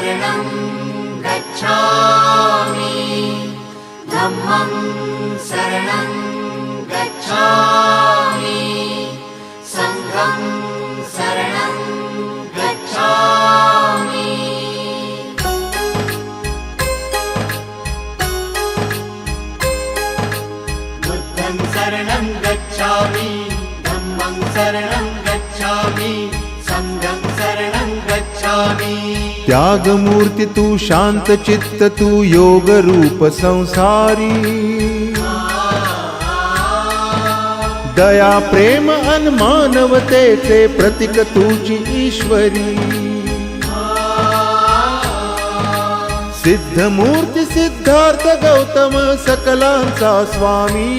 शरणं गच्छामि धम्मं शरणं गच्छामि संघं शरणं गच्छामि बुद्धं शरणं गच्छामि धम्मं शरणं गच्छामि संघं शरणं गच्छामि। त्याग मूर्ति तू शांत चित्त तू योग रूप संसारी दया प्रेम अन मानवतेचे प्रतीक तुझी ईश्वरी सिद्ध मूर्ति सिद्धार्थ गौतम सकलांचा स्वामी